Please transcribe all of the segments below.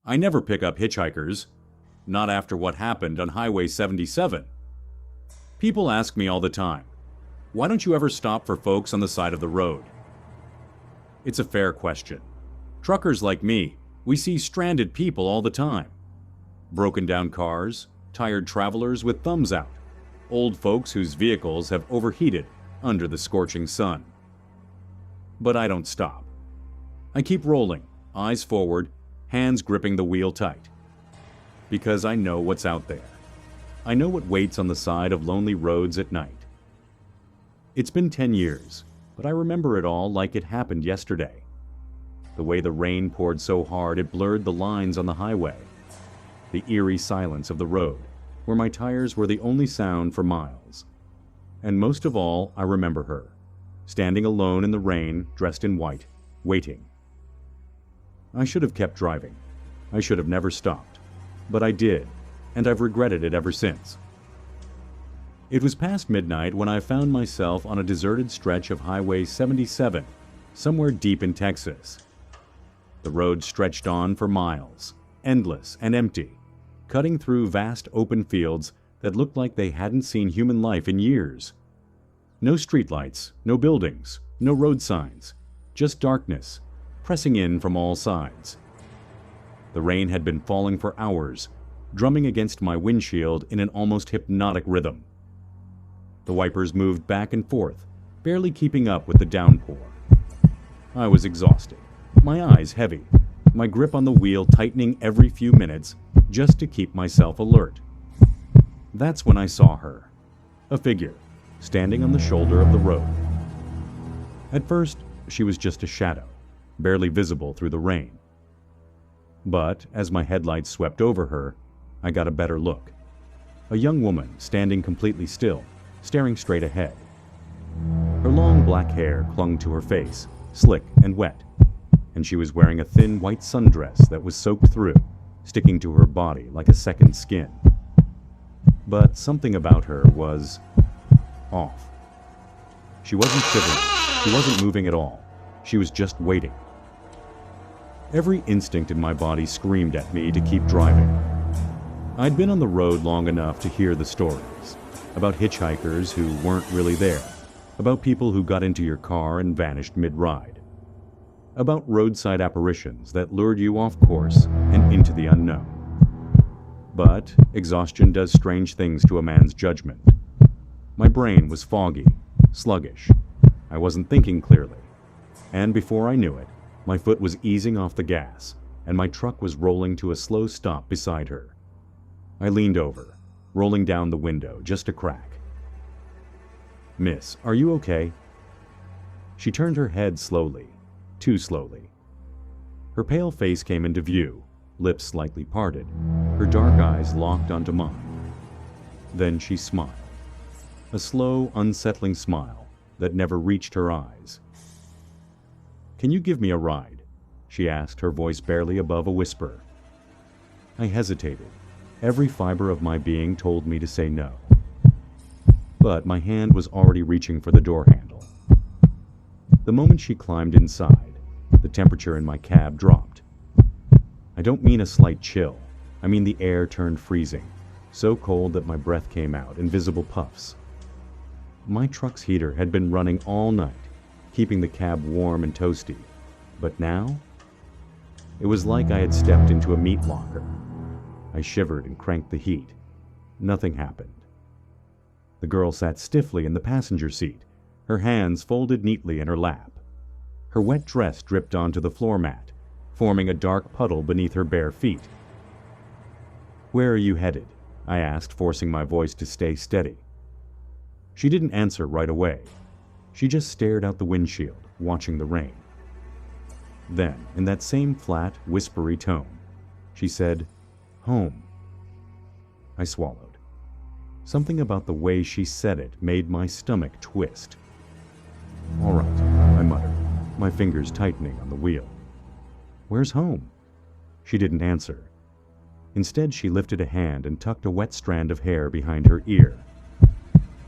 I never pick up hitchhikers, not after what happened on Highway 77. People ask me all the time, why don't you ever stop for folks on the side of the road? It's a fair question. Truckers like me, we see stranded people all the time. Broken down cars, tired travelers with thumbs out, old folks whose vehicles have overheated under the scorching sun. But I don't stop. I keep rolling, eyes forward, hands gripping the wheel tight. Because I know what's out there. I know what waits on the side of lonely roads at night. It's been 10 years, but I remember it all like it happened yesterday. The way the rain poured so hard it blurred the lines on the highway. The eerie silence of the road, where my tires were the only sound for miles. And most of all, I remember her, standing alone in the rain, dressed in white, waiting. I should have kept driving. I should have never stopped. But I did, and I've regretted it ever since. It was past midnight when I found myself on a deserted stretch of Highway 77, somewhere deep in Texas. The road stretched on for miles, endless and empty, cutting through vast open fields that looked like they hadn't seen human life in years. No streetlights, no buildings, no road signs, just darkness, pressing in from all sides. The rain had been falling for hours, drumming against my windshield in an almost hypnotic rhythm. The wipers moved back and forth, barely keeping up with the downpour. I was exhausted, my eyes heavy, my grip on the wheel tightening every few minutes just to keep myself alert. That's when I saw her, a figure, standing on the shoulder of the road. At first, she was just a shadow, barely visible through the rain. But as my headlights swept over her, I got a better look. A young woman standing completely still, staring straight ahead. Her long black hair clung to her face, slick and wet, and she was wearing a thin white sundress that was soaked through, sticking to her body like a second skin. But something about her was off. She wasn't shivering, she wasn't moving at all. She was just waiting. Every instinct in my body screamed at me to keep driving. I'd been on the road long enough to hear the stories about hitchhikers who weren't really there, about people who got into your car and vanished mid-ride, about roadside apparitions that lured you off course and into the unknown. But exhaustion does strange things to a man's judgment. My brain was foggy, sluggish. I wasn't thinking clearly. And before I knew it, my foot was easing off the gas, and my truck was rolling to a slow stop beside her. I leaned over, rolling down the window just a crack. "Miss, are you okay?" She turned her head slowly, too slowly. Her pale face came into view, lips slightly parted, her dark eyes locked onto mine. Then she smiled, a slow, unsettling smile that never reached her eyes. "Can you give me a ride?" she asked, her voice barely above a whisper. I hesitated. Every fiber of my being told me to say no. But my hand was already reaching for the door handle. The moment she climbed inside, the temperature in my cab dropped. I don't mean a slight chill. I mean the air turned freezing, so cold that my breath came out in visible puffs. My truck's heater had been running all night, keeping the cab warm and toasty. But now? It was like I had stepped into a meat locker. I shivered and cranked the heat. Nothing happened. The girl sat stiffly in the passenger seat, her hands folded neatly in her lap. Her wet dress dripped onto the floor mat, forming a dark puddle beneath her bare feet. "Where are you headed?" I asked, forcing my voice to stay steady. She didn't answer right away. She just stared out the windshield, watching the rain. Then, in that same flat, whispery tone, she said, "Home." I swallowed. Something about the way she said it made my stomach twist. "All right," I muttered, my fingers tightening on the wheel. "Where's home?" She didn't answer. Instead, she lifted a hand and tucked a wet strand of hair behind her ear.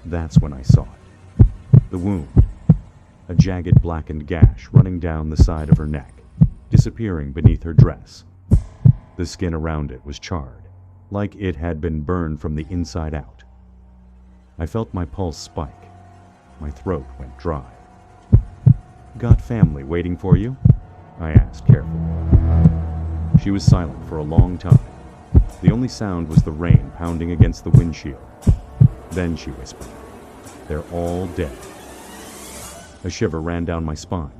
That's when I saw it. The wound. A jagged blackened gash running down the side of her neck, disappearing beneath her dress. The skin around it was charred, like it had been burned from the inside out. I felt my pulse spike. My throat went dry. "Got family waiting for you?" I asked carefully. She was silent for a long time. The only sound was the rain pounding against the windshield. Then she whispered, "They're all dead." A shiver ran down my spine.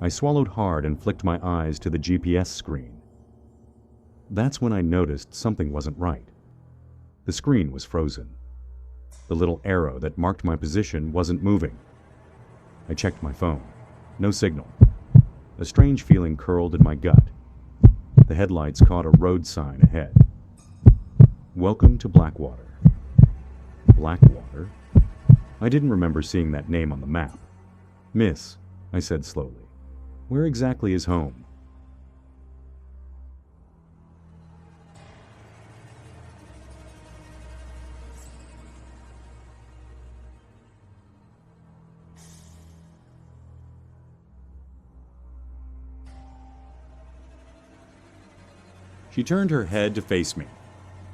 I swallowed hard and flicked my eyes to the GPS screen. That's when I noticed something wasn't right. The screen was frozen. The little arrow that marked my position wasn't moving. I checked my phone. No signal. A strange feeling curled in my gut. The headlights caught a road sign ahead. "Welcome to Blackwater." Blackwater? I didn't remember seeing that name on the map. "Miss," I said slowly, "where exactly is home?" She turned her head to face me,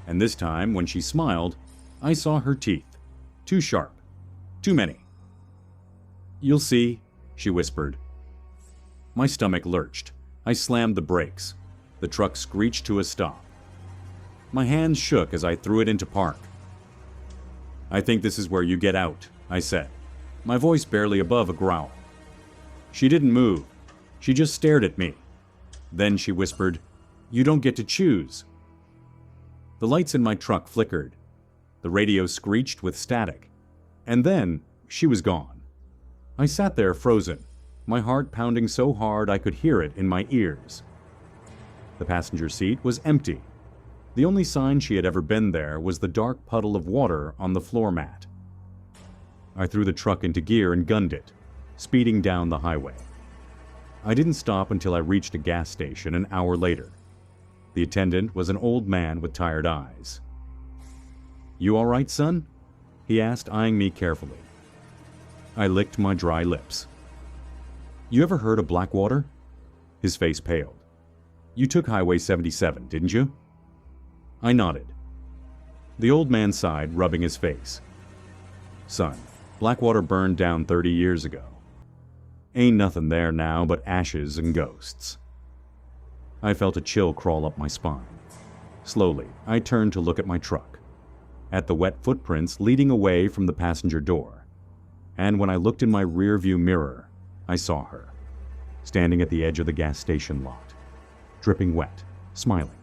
and this time, when she smiled, I saw her teeth. Too sharp. Too many. "You'll see," she whispered. My stomach lurched. I slammed the brakes. The truck screeched to a stop. My hands shook as I threw it into park. "I think this is where you get out," I said, my voice barely above a growl. She didn't move. She just stared at me. Then she whispered, "You don't get to choose." The lights in my truck flickered. The radio screeched with static. And then she was gone. I sat there frozen, my heart pounding so hard I could hear it in my ears. The passenger seat was empty. The only sign she had ever been there was the dark puddle of water on the floor mat. I threw the truck into gear and gunned it, speeding down the highway. I didn't stop until I reached a gas station an hour later. The attendant was an old man with tired eyes. "You all right, son?" he asked, eyeing me carefully. I licked my dry lips. "You ever heard of Blackwater?" His face paled. "You took Highway 77, didn't you?" I nodded. The old man sighed, rubbing his face. "Son, Blackwater burned down 30 years ago. Ain't nothing there now but ashes and ghosts." I felt a chill crawl up my spine. Slowly, I turned to look at my truck, at the wet footprints leading away from the passenger door. And when I looked in my rear-view mirror, I saw her, standing at the edge of the gas station lot, dripping wet, smiling.